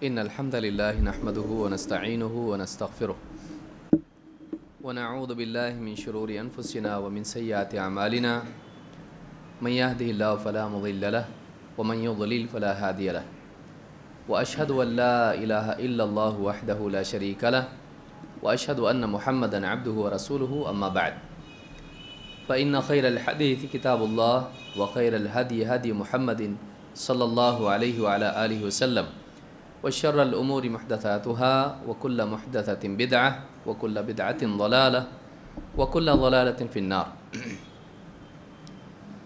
إن الحمد لله نحمده ونستعينه ونستغفره ونعوذ بالله من شرور أنفسنا ومن سيئات أعمالنا من يهده الله فلا مضل له ومن يضلل فلا هادي له وأشهد أن لا إله إلا الله وحده لا شريك له وأشهد أن محمدا عبده ورسوله أما بعد فإن خير الحديث كتاب الله وخير الهدي هدي محمد صلى الله عليه وعلى آله وسلم وشر الأمور محدثاتها وكل محدثة بدعة وكل بدعة ضلالة وكل ضلالة في النار.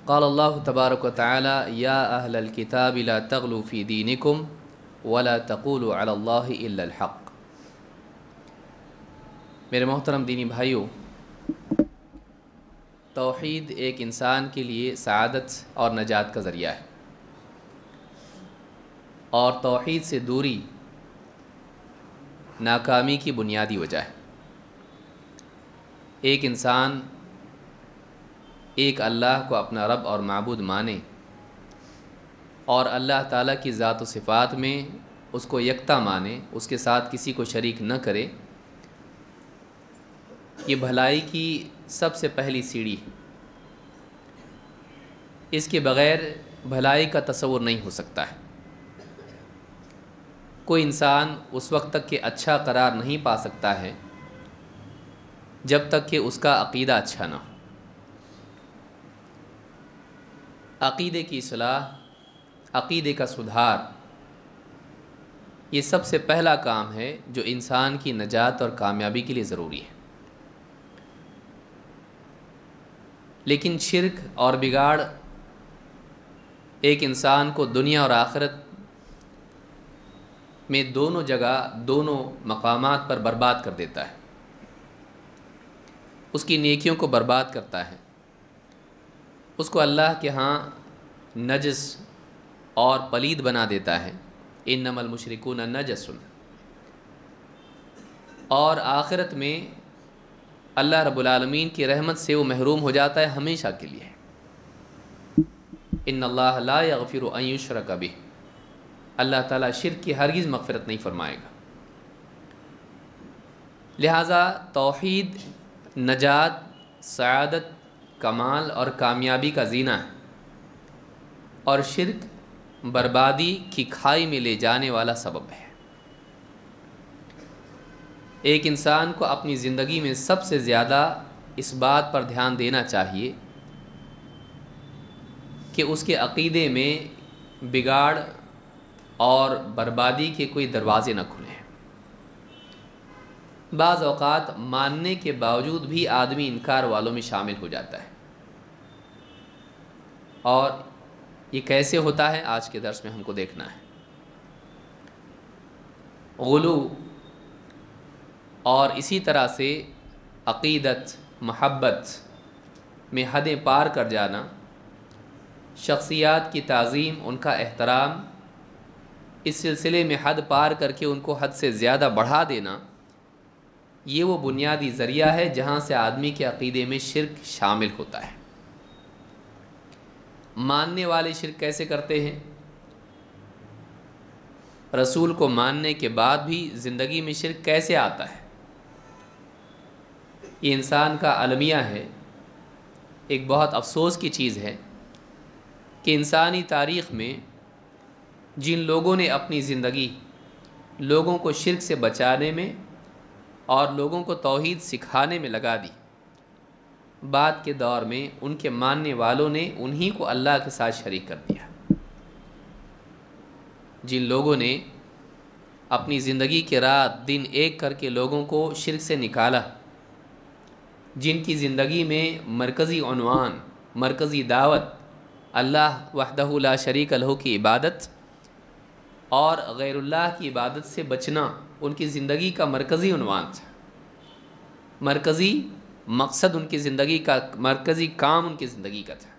قال الله تبارك وتعالى يا أهل الكتاب لا تغلوا في دينكم ولا تقولوا على الله إلا الحق. میرے محترم دینی بھائیوں، توحید ایک انسان کے لیے سعادت اور نجات کا ذریعہ ہے، اور توحید سے دوری ناکامی کی بنیادی وجہ ہے۔ ایک انسان ایک اللہ کو اپنا رب اور معبود مانے اور اللہ تعالیٰ کی ذات و صفات میں اس کو یکتا مانے، اس کے ساتھ کسی کو شریک نہ کرے، یہ بھلائی کی سب سے پہلی سیڑھی ہے۔ اس کے بغیر بھلائی کا تصور نہیں ہو سکتا ہے۔ کوئی انسان اس وقت تک کہ اچھا قرار نہیں پا سکتا ہے جب تک کہ اس کا عقیدہ اچھا نہ ہو۔ عقیدے کی اصلاح، عقیدے کا سدھار، یہ سب سے پہلا کام ہے جو انسان کی نجات اور کامیابی کے لیے ضروری ہے۔ لیکن شرک اور بگاڑ ایک انسان کو دنیا اور آخرت میں دونوں جگہ، دونوں مقامات پر برباد کر دیتا ہے، اس کی نیکیوں کو برباد کرتا ہے، اس کو اللہ کے ہاں نجس اور پلید بنا دیتا ہے۔ انما المشرکون نجس، اور آخرت میں اللہ رب العالمین کی رحمت سے وہ محروم ہو جاتا ہے ہمیشہ کے لیے۔ ان اللہ لا یغفر ان یشرک بہ، اللہ تعالیٰ شرک کی ہرگز مغفرت نہیں فرمائے گا۔ لہٰذا توحید نجات، سعادت، کمال اور کامیابی کا زینہ ہے، اور شرک بربادی کی کھائی میں لے جانے والا سبب ہے۔ ایک انسان کو اپنی زندگی میں سب سے زیادہ اس بات پر دھیان دینا چاہیے کہ اس کے عقیدے میں بگاڑ اور بربادی کے کوئی دروازے نہ کھلیں۔ بعض اوقات ماننے کے باوجود بھی آدمی انکار والوں میں شامل ہو جاتا ہے، اور یہ کیسے ہوتا ہے آج کے درس میں ہم کو دیکھنا ہے۔ غلو اور اسی طرح سے عقیدت، محبت میں حدیں پار کر جانا، شخصیات کی تعظیم، ان کا احترام، اس سلسلے میں حد پار کر کے ان کو حد سے زیادہ بڑھا دینا، یہ وہ بنیادی ذریعہ ہے جہاں سے آدمی کے عقیدے میں شرک شامل ہوتا ہے۔ ماننے والے شرک کیسے کرتے ہیں؟ رسول کو ماننے کے بعد بھی زندگی میں شرک کیسے آتا ہے؟ یہ انسان کا المیہ ہے۔ ایک بہت افسوس کی چیز ہے کہ انسانی تاریخ میں جن لوگوں نے اپنی زندگی لوگوں کو شرک سے بچانے میں اور لوگوں کو توحید سکھانے میں لگا دی، بعد کے دور میں ان کے ماننے والوں نے انہی کو اللہ کے ساتھ شریک کر دیا۔ جن لوگوں نے اپنی زندگی کے رات دن ایک کر کے لوگوں کو شرک سے نکالا، جن کی زندگی میں مرکزی عنوان، مرکزی دعوت اللہ وحدہ لا شریک لہ کی عبادت اور غیر اللہ کی عبادت سے بچنا ان کی زندگی کا مرکزی عنوان تھا، مرکزی مقصد ان کی زندگی کا، مرکزی کام ان کی زندگی کا تھا۔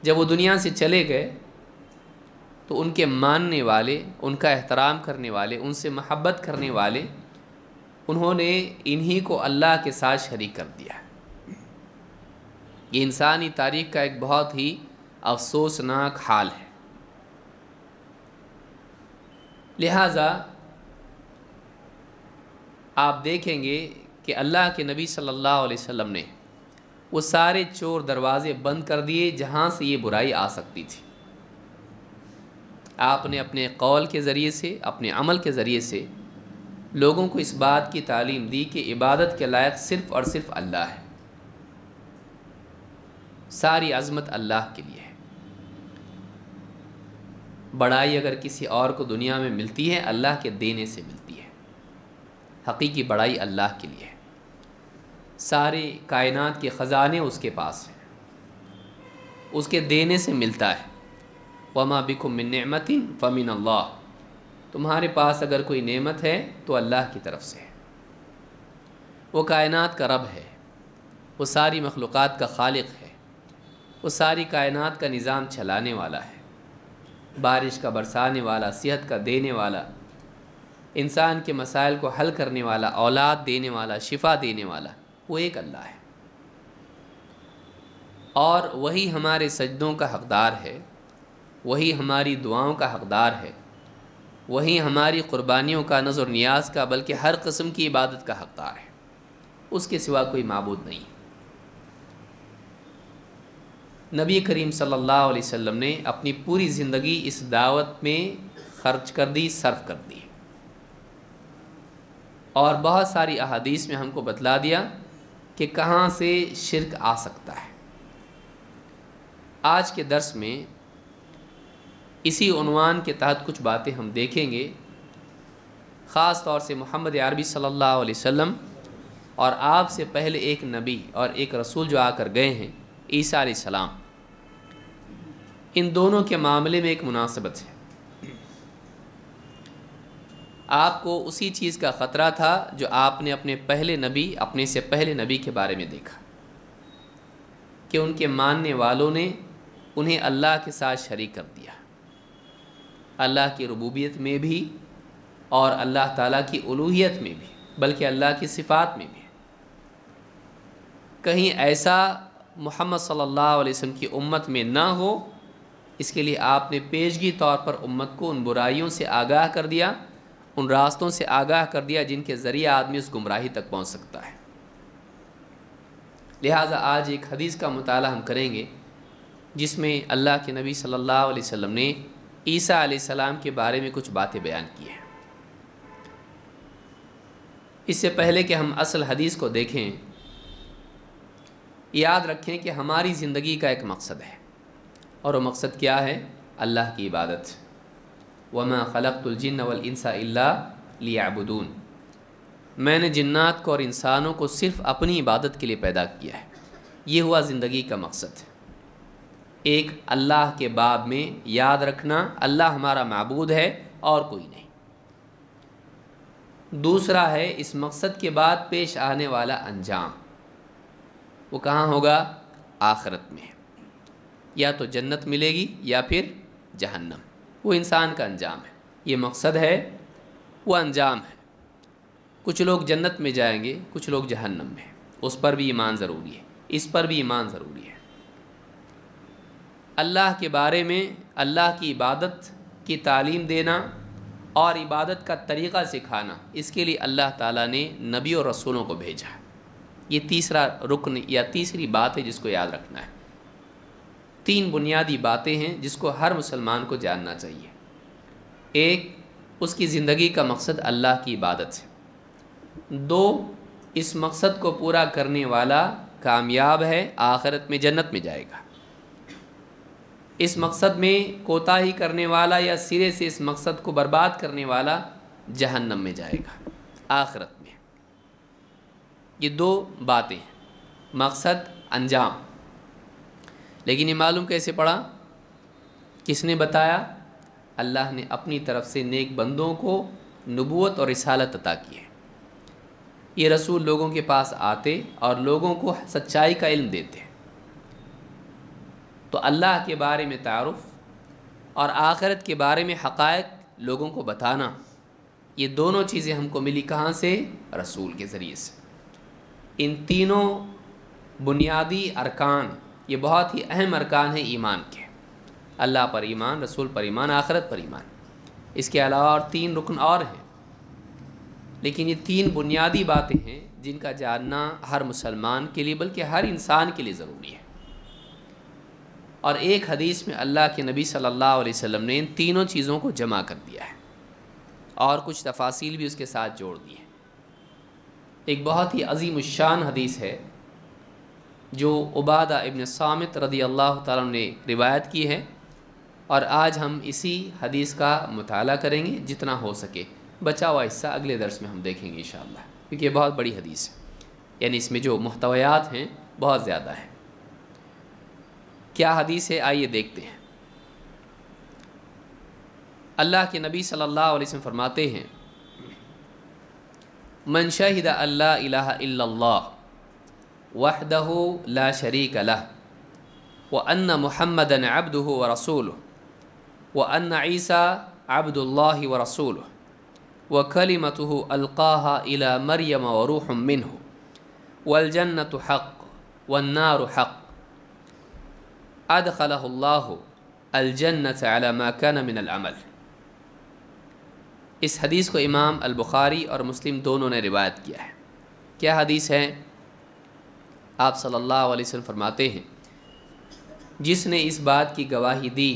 جب وہ دنیا سے چلے گئے تو ان کے ماننے والے، ان کا احترام کرنے والے، ان سے محبت کرنے والے، انہوں نے انہی کو اللہ کے ساتھ شریک کر دیا۔ یہ انسانی تاریخ کا ایک بہت ہی افسوسناک حال ہے۔ لہٰذا آپ دیکھیں گے کہ اللہ کے نبی صلی اللہ علیہ وسلم نے وہ سارے چور دروازے بند کر دیے جہاں سے یہ برائی آ سکتی تھی۔ آپ نے اپنے قول کے ذریعے سے، اپنے عمل کے ذریعے سے لوگوں کو اس بات کی تعلیم دی کہ عبادت کے لائق صرف اور صرف اللہ ہے، ساری عظمت اللہ کے لیے ہے۔ بڑائی اگر کسی اور کو دنیا میں ملتی ہے اللہ کے دینے سے ملتی ہے، حقیقی بڑائی اللہ کے لیے ہے۔ سارے کائنات کے خزانے اس کے پاس ہیں، اس کے دینے سے ملتا ہے۔ وَمَا بِكُم مِّن نِّعْمَةٍ فَمِنَ اللَّهِ، تمہارے پاس اگر کوئی نعمت ہے تو اللہ کی طرف سے ہے۔ وہ کائنات کا رب ہے، وہ ساری مخلوقات کا خالق ہے، وہ ساری کائنات کا نظام چلانے والا ہے، بارش کا برسانے والا، صحت کا دینے والا، انسان کے مسائل کو حل کرنے والا، اولاد دینے والا، شفا دینے والا، وہ ایک اللہ ہے۔ اور وہی ہمارے سجدوں کا حقدار ہے، وہی ہماری دعاؤں کا حقدار ہے، وہی ہماری قربانیوں کا، نذر نیاز کا، بلکہ ہر قسم کی عبادت کا حقدار ہے۔ اس کے سوا کوئی معبود نہیں۔ نبی کریم صلی اللہ علیہ وسلم نے اپنی پوری زندگی اس دعوت میں خرچ کر دی، صرف کر دی، اور بہت ساری احادیث میں ہم کو بتلا دیا کہ کہاں سے شرک آ سکتا ہے۔ آج کے درس میں اسی عنوان کے تحت کچھ باتیں ہم دیکھیں گے، خاص طور سے محمد عربی صلی اللہ علیہ وسلم اور آپ سے پہلے ایک نبی اور ایک رسول جو آ کر گئے ہیں، عیسیٰ علیہ السلام، ان دونوں کے معاملے میں ایک مناسبت ہے۔ آپ کو اسی چیز کا خطرہ تھا جو آپ نے اپنے پہلے نبی، اپنے سے پہلے نبی کے بارے میں دیکھا، کہ ان کے ماننے والوں نے انہیں اللہ کے ساتھ شریک کر دیا، اللہ کی ربوبیت میں بھی اور اللہ تعالیٰ کی الوہیت میں بھی، بلکہ اللہ کی صفات میں بھی۔ کہیں ایسا محمد صلی اللہ علیہ وسلم کی امت میں نہ ہو، اس کے لیے آپ نے پیشگی طور پر امت کو ان برائیوں سے آگاہ کر دیا، ان راستوں سے آگاہ کر دیا جن کے ذریعے آدمی اس گمراہی تک پہنچ سکتا ہے۔ لہٰذا آج ایک حدیث کا مطالعہ ہم کریں گے جس میں اللہ کے نبی صلی اللہ علیہ وسلم نے عیسیٰ علیہ السلام کے بارے میں کچھ باتیں بیان کی ہیں۔ اس سے پہلے کہ ہم اصل حدیث کو دیکھیں، یاد رکھیں کہ ہماری زندگی کا ایک مقصد ہے، اور وہ مقصد کیا ہے؟ اللہ کی عبادت۔ وَمَا خَلَقْتُ الْجِنَّ وَالْإِنسَ إِلَّا لِيَعْبُدُونَ، میں نے جنات کو اور انسانوں کو صرف اپنی عبادت کے لیے پیدا کیا ہے۔ یہ ہوا زندگی کا مقصد۔ ایک اللہ کے باب میں یاد رکھنا اللہ ہمارا معبود ہے اور کوئی نہیں۔ دوسرا ہے اس مقصد کے بعد پیش آنے والا انجام، وہ کہاں ہوگا؟ آخرت میں، یا تو جنت ملے گی یا پھر جہنم۔ وہ انسان کا انجام ہے، یہ مقصد ہے، وہ انجام ہے۔ کچھ لوگ جنت میں جائیں گے، کچھ لوگ جہنم میں، اس پر بھی ایمان ضروری ہے، اس پر بھی ایمان ضروری ہے۔ اللہ کے بارے میں اللہ کی عبادت کی تعلیم دینا اور عبادت کا طریقہ سکھانا، اس کے لیے اللہ تعالیٰ نے نبی اور رسولوں کو بھیجا۔ یہ تیسرا رکن یا تیسری بات ہے جس کو یاد رکھنا ہے۔ تین بنیادی باتیں ہیں جس کو ہر مسلمان کو جاننا چاہیے۔ ایک، اس کی زندگی کا مقصد اللہ کی عبادت ہے۔ دو، اس مقصد کو پورا کرنے والا کامیاب ہے، آخرت میں جنت میں جائے گا۔ اس مقصد میں کوتاہی کرنے والا یا سرے سے اس مقصد کو برباد کرنے والا جہنم میں جائے گا آخرت میں۔ یہ دو باتیں ہیں، مقصد، انجام۔ لیکن یہ معلوم کیسے پڑا؟ کس نے بتایا؟ اللہ نے اپنی طرف سے نیک بندوں کو نبوت اور رسالت عطا کی ہے۔ یہ رسول لوگوں کے پاس آتے اور لوگوں کو سچائی کا علم دیتے ہیں۔ تو اللہ کے بارے میں تعارف اور آخرت کے بارے میں حقائق لوگوں کو بتانا، یہ دونوں چیزیں ہم کو ملی کہاں سے؟ رسول کے ذریعے سے۔ ان تینوں بنیادی ارکان، یہ بہت ہی اہم ارکان ہیں ایمان کے، اللہ پر ایمان، رسول پر ایمان، آخرت پر ایمان۔ اس کے علاوہ اور 3 رکن اور ہیں، لیکن یہ 3 بنیادی باتیں ہیں جن کا جاننا ہر مسلمان کے لیے بلکہ ہر انسان کے لیے ضروری ہے۔ اور ایک حدیث میں اللہ کے نبی صلی اللہ علیہ وسلم نے ان تینوں چیزوں کو جمع کر دیا ہے اور کچھ تفاصیل بھی اس کے ساتھ جوڑ دی ہیں۔ ایک بہت ہی عظیم الشان حدیث ہے جو عبادہ ابن صامت رضی اللہ تعالیٰ عنہ نے روایت کی ہے، اور آج ہم اسی حدیث کا مطالعہ کریں گے جتنا ہو سکے۔ بچا ہوا حصہ اگلے درس میں ہم دیکھیں گے انشاءاللہ، کیونکہ یہ بہت بڑی حدیث ہے، یعنی اس میں جو محتویات ہیں بہت زیادہ ہیں۔ کیا حدیث ہے آئیے دیکھتے ہیں۔ اللہ کے نبی صلی اللہ علیہ وسلم فرماتے ہیں، من شہد اللہ الہ الا اللہ وحدہ لا شریک لہ وان محمدا عبدہ ورسولہ وان عیسیٰ عبد اللہ ورسولہ وکلمتہ القاہا الی مریم وروح منہ والجنۃ حق والنار حق ادخلہ اللہ الجنۃ علی ما کان من العمل۔ اس حدیث کو امام البخاری اور مسلم دونوں نے روایت کیا ہے۔ کیا حدیث ہے؟ آپ صلی اللہ علیہ وسلم فرماتے ہیں، جس نے اس بات کی گواہی دی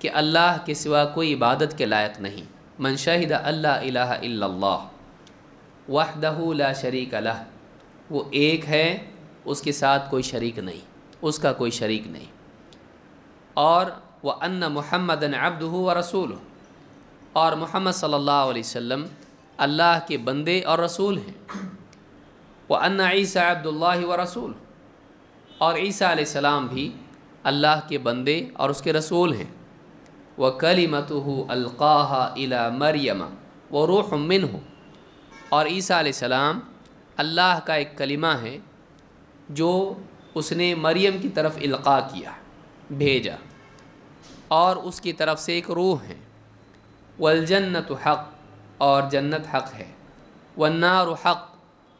کہ اللہ کے سوا کوئی عبادت کے لائق نہیں، من شہد اللہ الہ الا اللہ وحدہ لا شریک لہ، وہ ایک ہے، اس کے ساتھ کوئی شریک نہیں، اس کا کوئی شریک نہیں، اور وَأَنَّ مُحَمَّدًا عَبْدُهُ وَرَسُولُهُ، اور محمد صلی اللہ علیہ وسلم اللہ کے بندے اور رسول ہیں، وَأَنَّ عِيسَىٰ عَبْدُ اللَّهِ وَرَسُولُهُ، اور عیسیٰ علیہ السلام بھی اللہ کے بندے اور اس کے رسول ہیں، وَكَلِمَتُهُ أَلْقَاهَا إِلَىٰ مَرْيَمَ وَرُوحٌ مِّنْهُ، اور عیسیٰ علیہ السلام اللہ کا ایک کلمہ ہے جو اس نے مریم کی طرف القاء کیا، بھیجا، اور اس کی طرف سے ایک روح ہے، والجنت حق، اور جنت حق ہے، والنار حق،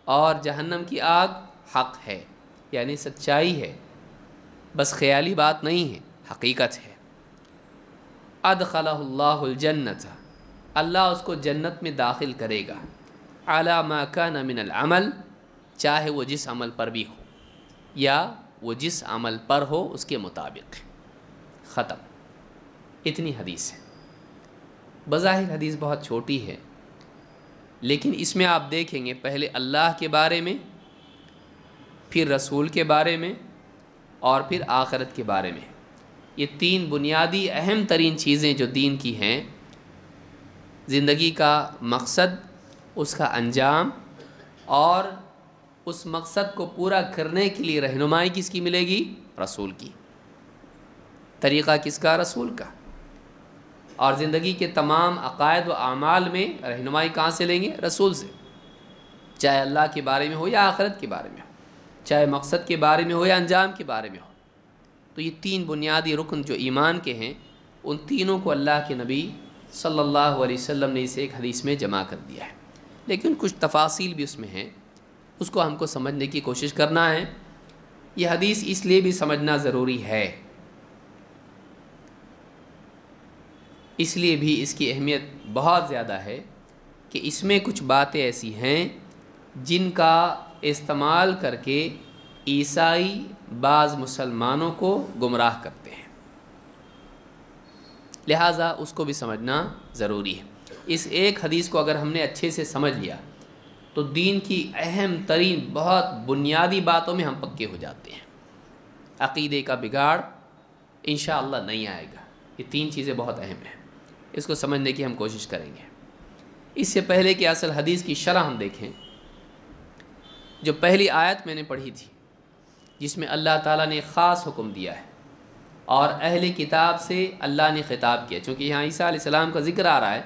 اور جہنم کی آگ حق ہے، یعنی سچائی ہے، بس خیالی بات نہیں ہے، حقیقت ہے۔ ادخلہ اللہ الجنت، اللہ اس کو جنت میں داخل کرے گا، علی ما کان من العمل، چاہے وہ جس عمل پر بھی ہو یا وہ جس عمل پر ہو اس کے مطابق۔ ختم۔ اتنی حدیث ہے۔ بظاہر حدیث بہت چھوٹی ہے، لیکن اس میں آپ دیکھیں گے پہلے اللہ کے بارے میں، پھر رسول کے بارے میں، اور پھر آخرت کے بارے میں۔ یہ 3 بنیادی اہم ترین چیزیں جو دین کی ہیں، زندگی کا مقصد، اس کا انجام، اور اس مقصد کو پورا کرنے کے لیے رہنمائی کس کی ملے گی؟ رسول کی۔ طریقہ کس کا؟ رسول کا۔ اور زندگی کے تمام عقائد و اعمال میں رہنمائی کہاں سے لیں گے؟ رسول سے، چاہے اللہ کے بارے میں ہو یا آخرت کے بارے میں ہو، چاہے مقصد کے بارے میں ہو یا انجام کے بارے میں ہو۔ تو یہ 3 بنیادی رکن جو ایمان کے ہیں، ان تینوں کو اللہ کے نبی صلی اللہ علیہ وسلم نے اسے ایک حدیث میں جمع کر دیا ہے، لیکن کچھ تفاصیل بھی اس میں ہیں، اس کو ہم کو سمجھنے کی کوشش کرنا ہے۔ یہ حدیث اس لیے بھی سمجھنا ضروری ہے، اس لیے بھی اس کی اہمیت بہت زیادہ ہے کہ اس میں کچھ باتیں ایسی ہیں جن کا استعمال کر کے عیسائی بعض مسلمانوں کو گمراہ کرتے ہیں، لہٰذا اس کو بھی سمجھنا ضروری ہے۔ اس ایک حدیث کو اگر ہم نے اچھے سے سمجھ لیا تو دین کی اہم ترین بہت بنیادی باتوں میں ہم پکے ہو جاتے ہیں، عقیدے کا بگاڑ انشاءاللہ نہیں آئے گا۔ یہ 3 چیزیں بہت اہم ہیں، اس کو سمجھنے کی ہم کوشش کریں گے۔ اس سے پہلے کہ اصل حدیث کی شرح ہم دیکھیں، جو پہلی آیت میں نے پڑھی تھی جس میں اللہ تعالیٰ نے خاص حکم دیا ہے اور اہل کتاب سے اللہ نے خطاب کیا، چونکہ یہاں عیسیٰ علیہ السلام کا ذکر آ رہا ہے،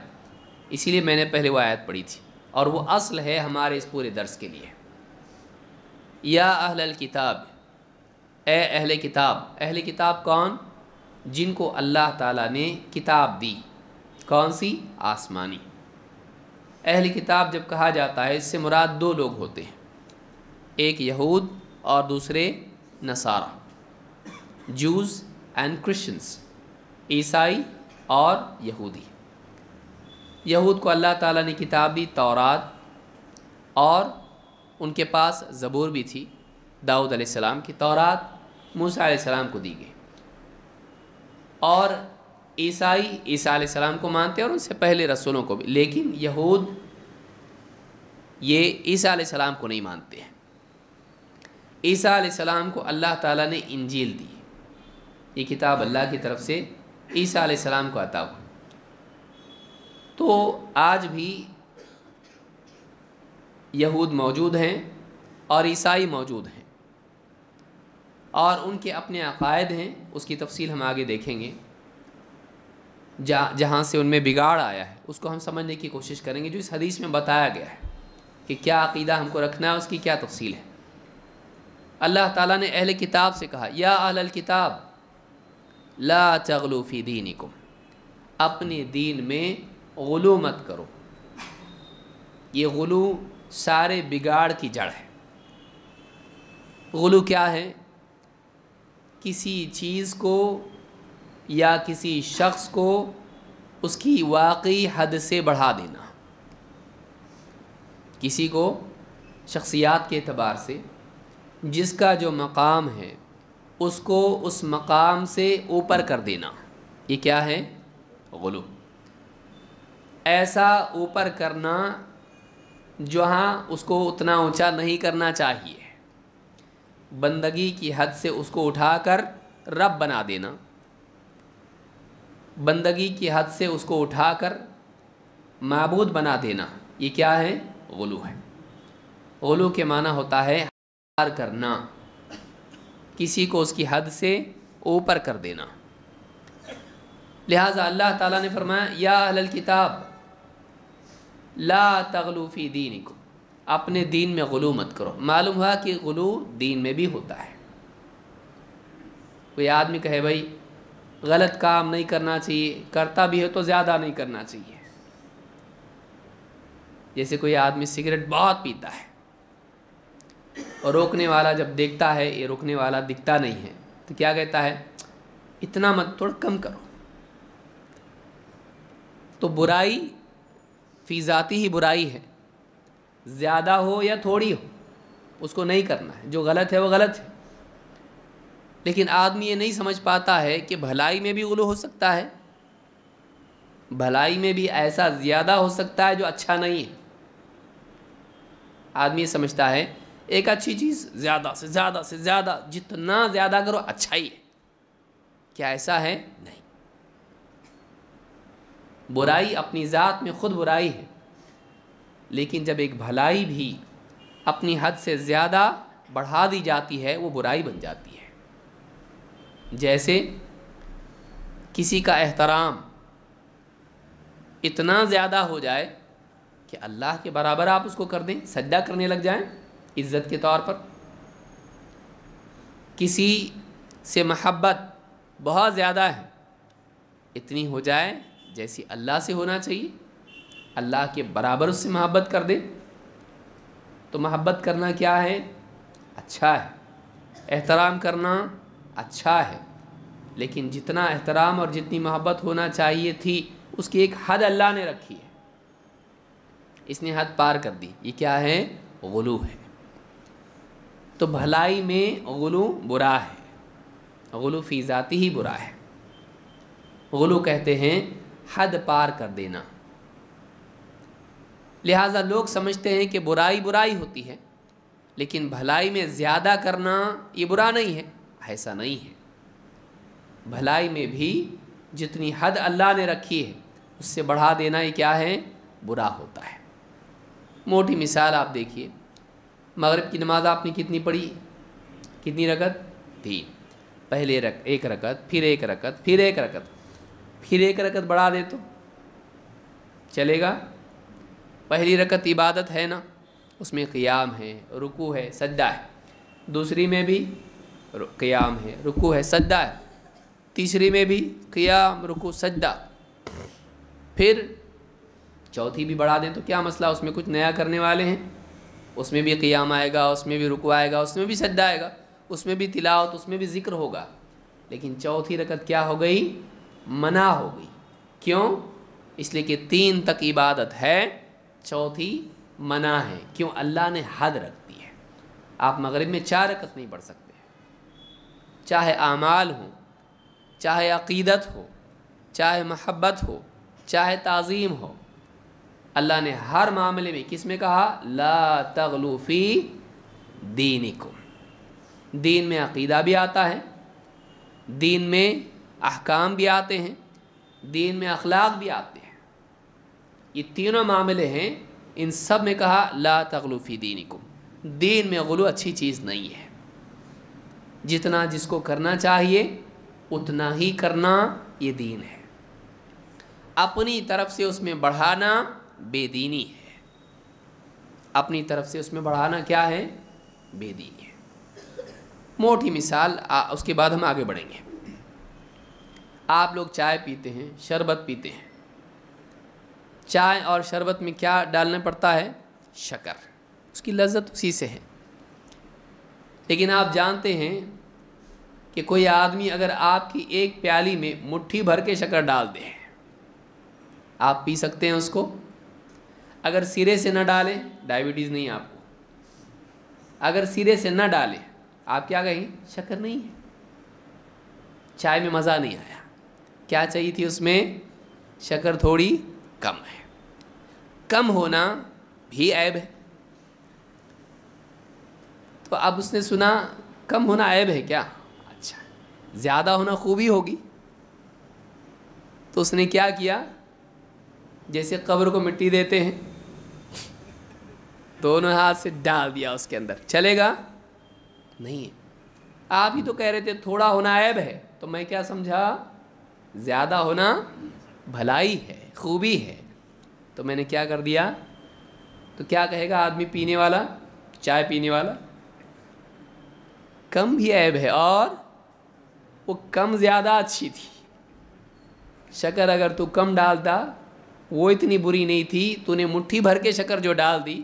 اسی لیے میں نے پہلے وہ آیت پڑھی تھی، اور وہ اصل ہے ہمارے اس پورے درس کے لیے۔ یا اہل الکتاب، اے اہل کتاب۔ اہل کتاب کون؟ جن کو اللہ تعالیٰ نے کتاب دی۔ کون سی؟ آسمانی۔ اہل کتاب جب کہا جاتا ہے، اس سے مراد 2 لوگ ہوتے ہیں، ایک یہود اور دوسرے نصارہ، جوز اینڈ کرسچنس، عیسائی اور یہودی۔ یہود کو اللہ تعالیٰ نے کتاب دی، تورات، اور ان کے پاس زبور بھی تھی داؤد علیہ السلام کی۔ تورات موسیٰ علیہ السلام کو دی گئی، اور عیسائی عیسیٰ علیہ السلام کو مانتے ہیں اور ان سے پہلے رسولوں کو بھی، لیکن یہود یہ عیسیٰ علیہ السلام کو نہیں مانتے ہیں۔ عیسیٰ علیہ السلام کو اللہ تعالیٰ نے انجیل دی، یہ کتاب اللہ کی طرف سے عیسیٰ علیہ السلام کو عطا ہوئی۔ تو آج بھی یہود موجود ہیں اور عیسائی موجود ہیں، اور ان کے اپنے عقائد ہیں، اس کی تفصیل ہم آگے دیکھیں گے۔ جہاں سے ان میں بگاڑ آیا ہے اس کو ہم سمجھنے کی کوشش کریں گے، جو اس حدیث میں بتایا گیا ہے کہ کیا عقیدہ ہم کو رکھنا ہے، اس کی کیا تفصیل ہے۔ اللہ تعالیٰ نے اہل کتاب سے کہا، یا اہل الکتاب لا تغلوا فی دینکم، اپنے دین میں غلو مت کرو۔ یہ غلو سارے بگاڑ کی جڑ ہے۔ غلو کیا ہے؟ کسی چیز کو یا کسی شخص کو اس کی واقعی حد سے بڑھا دینا، کسی کو شخصیات کے اعتبار سے جس کا جو مقام ہے اس کو اس مقام سے اوپر کر دینا، یہ کیا ہے؟ غلو۔ ایسا اوپر کرنا جہاں اس کو اتنا اونچا نہیں کرنا چاہیے، بندگی کی حد سے اس کو اٹھا کر رب بنا دینا، بندگی کی حد سے اس کو اٹھا کر معبود بنا دینا، یہ کیا ہے؟ غلو ہے۔ غلو کے معنی ہوتا ہے پار کرنا، کسی کو اس کی حد سے اوپر کر دینا۔ لہٰذا اللہ تعالیٰ نے فرمایا، یا اہل الکتاب لا تغلوا فی دینکم، اپنے دین میں غلو مت کرو۔ معلوم ہوا کہ غلو دین میں بھی ہوتا ہے۔ کوئی آدمی کہے بھائی غلط کام نہیں کرنا چاہیے، کرتا بھی ہے تو زیادہ نہیں کرنا چاہیے۔ جیسے کوئی آدمی سگریٹ بہت پیتا ہے اور روکنے والا جب دیکھتا ہے یہ روکنے والا دکھتا نہیں ہے تو کیا کہتا ہے؟ اتنا مت، تھوڑا کم کرو۔ تو برائی فی ذاتی ہی برائی ہے، زیادہ ہو یا تھوڑی ہو اس کو نہیں کرنا ہے، جو غلط ہے وہ غلط ہے۔ لیکن آدمی یہ نہیں سمجھ پاتا ہے کہ بھلائی میں بھی غلو ہو سکتا ہے، بھلائی میں بھی ایسا زیادہ ہو سکتا ہے جو اچھا نہیں ہے۔ آدمی یہ سمجھتا ہے ایک اچھی چیز زیادہ سے زیادہ سے زیادہ، جتنا زیادہ کرو اچھا ہی ہے۔ کیا ایسا ہے؟ نہیں۔ برائی اپنی ذات میں خود برائی ہے، لیکن جب ایک بھلائی بھی اپنی حد سے زیادہ بڑھا دی جاتی ہے وہ برائی بن جاتی ہے۔ جیسے کسی کا احترام اتنا زیادہ ہو جائے کہ اللہ کے برابر آپ اس کو کر دیں، سجدہ کرنے لگ جائیں عزت کے طور پر۔ کسی سے محبت بہت زیادہ ہے، اتنی ہو جائے جیسی اللہ سے ہونا چاہیے، اللہ کے برابر اس سے محبت کر دے۔ تو محبت کرنا کیا ہے؟ اچھا ہے، احترام کرنا اچھا ہے، لیکن جتنا احترام اور جتنی محبت ہونا چاہیے تھی اس کی ایک حد اللہ نے رکھی ہے، اس نے حد پار کر دی، یہ کیا ہے؟ غلو ہے۔ تو بھلائی میں غلو برا ہے، غلو فی ذاتی ہی برا ہے۔ غلو کہتے ہیں حد پار کر دینا۔ لہٰذا لوگ سمجھتے ہیں کہ برائی برائی ہوتی ہے، لیکن بھلائی میں زیادہ کرنا یہ برا نہیں ہے، ایسا نہیں ہے۔ بھلائی میں بھی جتنی حد اللہ نے رکھی ہے اس سے بڑھا دینا یہ کیا ہے؟ برا ہوتا ہے۔ موٹی مثال آپ دیکھیے، مغرب کی نماز آپ نے کتنی پڑھی؟ کتنی رکعت؟ 3۔ پہلے ایک رکعت، پھر ایک رکعت، پھر ایک رکعت، پھر ایک رکعت بڑھا دے تو چلے گا؟ پہلی رکعت عبادت ہے نا، اس میں قیام ہے، رکوع ہے، سجدہ ہے۔ دوسری میں بھی قیام ہے، رکوع ہے، سجدہ ہے۔ تیسری میں بھی قیام، رکوع، سجدہ۔ پھر چوتھی بھی بڑھا دیں تو کیا مسئلہ؟ اس میں کچھ نیا کرنے والے ہیں، اس میں بھی قیام آئے گا، اس میں بھی رکوع آئے گا، اس میں بھی سجدہ آئے گا، اس میں بھی تلاوت، اس میں بھی ذکر ہوگا۔ لیکن چوتھی رکعت کیا ہو گئی؟ منع ہو گئی۔ کیوں؟ اس لیے کہ 3 تک عبادت ہے، چوتھی منع ہے۔ کیوں؟ اللہ نے حد رکھ دی ہے۔ آپ مغرب میں 4 رکعت نہیں پڑھ سکتے، چاہے اعمال ہوں، چاہے عقیدت ہو، چاہے محبت ہو، چاہے تعظیم ہو۔ اللہ نے ہر معاملے میں کس میں کہا؟ لا تغلو فی دینکم۔ دین میں عقیدہ بھی آتا ہے، دین میں احکام بھی آتے ہیں، دین میں اخلاق بھی آتے ہیں۔ یہ تینوں معاملے ہیں، ان سب میں کہا لا تغلو فی دینکم۔ دین میں غلو اچھی چیز نہیں ہے۔ جتنا جس کو کرنا چاہیے اتنا ہی کرنا یہ دین ہے۔ اپنی طرف سے اس میں بڑھانا بے دینی ہے۔ اپنی طرف سے اس میں بڑھانا کیا ہے؟ بے دینی ہے۔ موٹی مثال، اس کے بعد ہم آگے بڑھیں گے۔ آپ لوگ چائے پیتے ہیں، شربت پیتے ہیں، چائے اور شربت میں کیا ڈالنا پڑتا ہے؟ شکر۔ اس کی لذت اسی سے ہے۔ لیکن آپ جانتے ہیں کہ کوئی آدمی اگر آپ کی ایک پیالی میں مٹھی بھر کے شکر ڈال دے، آپ پی سکتے ہیں اس کو؟ اگر سرے سے نہ ڈالیں، ڈائیبٹیز نہیں آپ کو، اگر سرے سے نہ ڈالیں آپ کیا کہیں؟ شکر نہیں ہے، چائے میں مزہ نہیں آیا۔ کیا چاہیے تھی اس میں؟ شکر تھوڑی کم ہے۔ کم ہونا بھی عیب ہے۔ تو اب اس نے سنا کم ہونا عیب ہے کیا؟ اچھا، زیادہ ہونا خوبی ہوگی۔ تو اس نے کیا کیا؟ جیسے قبر کو مٹی دیتے ہیں، دونوں ہاتھ سے ڈال دیا اس کے اندر، چلے گا؟ نہیں۔ آپ ہی تو کہہ رہے تھے تھوڑا ہونا عیب ہے، تو میں کیا سمجھا؟ زیادہ ہونا بھلائی ہے، خوبی ہے۔ تو میں نے کیا کر دیا؟ تو کیا کہے گا آدمی پینے والا، چائے پینے والا؟ کم بھی عیب ہے، اور وہ کم زیادہ اچھی تھی۔ شکر اگر تو کم ڈالتا وہ اتنی بری نہیں تھی، تو نے مٹھی بھر کے شکر جو ڈال دی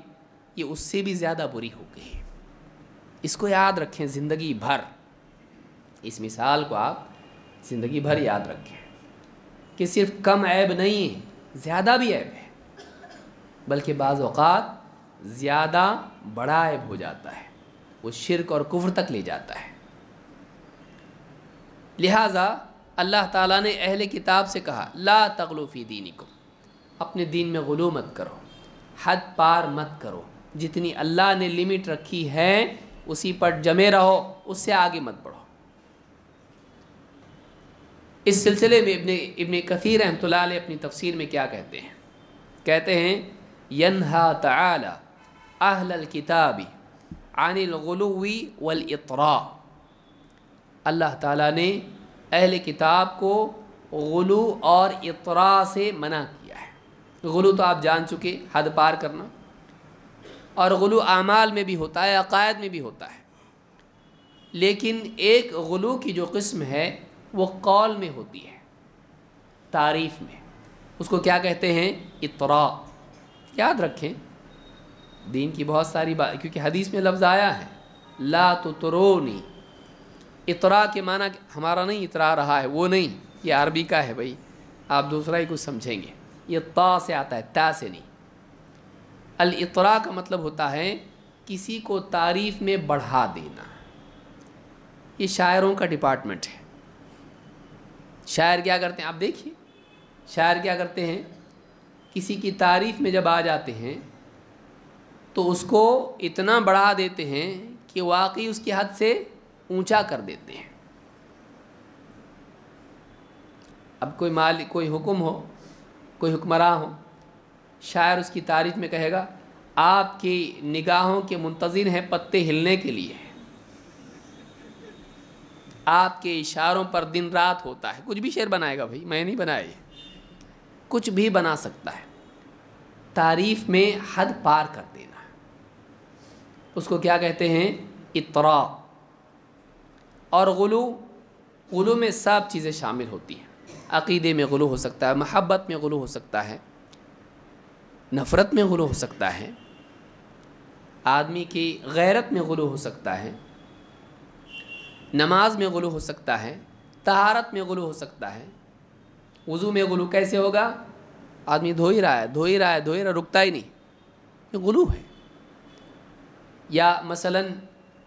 یہ اس سے بھی زیادہ بری ہو گئی۔ اس کو یاد رکھیں زندگی بھر، اس مثال کو آپ زندگی بھر یاد رکھیں کہ صرف کم عیب نہیں ہے، زیادہ بھی عیب ہے، بلکہ بعض اوقات زیادہ بڑا عیب ہو جاتا ہے، وہ شرک اور کفر تک لے جاتا ہے۔ لہٰذا اللہ تعالیٰ نے اہل کتاب سے کہا لا تغلو فی دینکم، اپنے دین میں غلو مت کرو، حد پار مت کرو، جتنی اللہ نے لمٹ رکھی ہے اسی پر جمے رہو، اس سے آگے مت بڑھو۔ اس سلسلے میں ابن کثیر رحمۃ اللہ علیہ اپنی تفسیر میں کیا کہتے ہیں؟ کہتے ہیں ینہا تعالی اہل الکتاب عن الغلو والاطراء، اللہ تعالیٰ نے اہل کتاب کو غلو اور اطراء سے منع کیا ہے۔ غلو تو آپ جان چکے، حد پار کرنا، اور غلو اعمال میں بھی ہوتا ہے، عقائد میں بھی ہوتا ہے۔ لیکن ایک غلو کی جو قسم ہے وہ قول میں ہوتی ہے، تعریف میں، اس کو کیا کہتے ہیں؟ اطراء۔ یاد رکھیں دین کی بہت ساری بات، کیونکہ حدیث میں لفظ آیا ہے لا تطرونی۔ اطراء کے معنی ہمارا نہیں اطراء رہا ہے، وہ نہیں، یہ عربی کا ہے بھائی، آپ دوسرا ہی کچھ سمجھیں گے۔ یہ تا سے آتا ہے، تا سے نہیں۔ الاطراء کا مطلب ہوتا ہے کسی کو تعریف میں بڑھا دینا۔ یہ شاعروں کا ڈپارٹمنٹ ہے۔ شاعر کیا کرتے ہیں؟ آپ دیکھیے شاعر کیا کرتے ہیں، کسی کی تعریف میں جب آ جاتے ہیں تو اس کو اتنا بڑھا دیتے ہیں کہ واقعی اس کی حد سے اونچا کر دیتے ہیں۔ اب کوئی مالک، کوئی حکم ہو، کوئی حکمراں ہو، شاعر اس کی تعریف میں کہے گا آپ کی نگاہوں کے منتظر ہیں پتے ہلنے کے لیے، آپ کے اشاروں پر دن رات ہوتا ہے۔ کچھ بھی شعر بنائے گا بھائی، میں نہیں بنایا، کچھ بھی بنا سکتا ہے۔ تعریف میں حد پار کر دینا، اس کو کیا کہتے ہیں؟ اطراء۔ اور غلو میں سب چیزیں شامل ہوتی ہیں۔ عقیدے میں غلو ہو سکتا ہے، محبت میں غلو ہو سکتا ہے، نفرت میں غلو ہو سکتا ہے، آدمی کی غیرت میں غلو ہو سکتا ہے، نماز میں غلو ہو سکتا ہے، طہارت میں غلو ہو سکتا ہے۔ وضو میں غلو کیسے ہوگا؟ آدمی دھو ہی رہا ہے رکتا ہی نہیں، یہ غلو ہے۔ یا مثلاً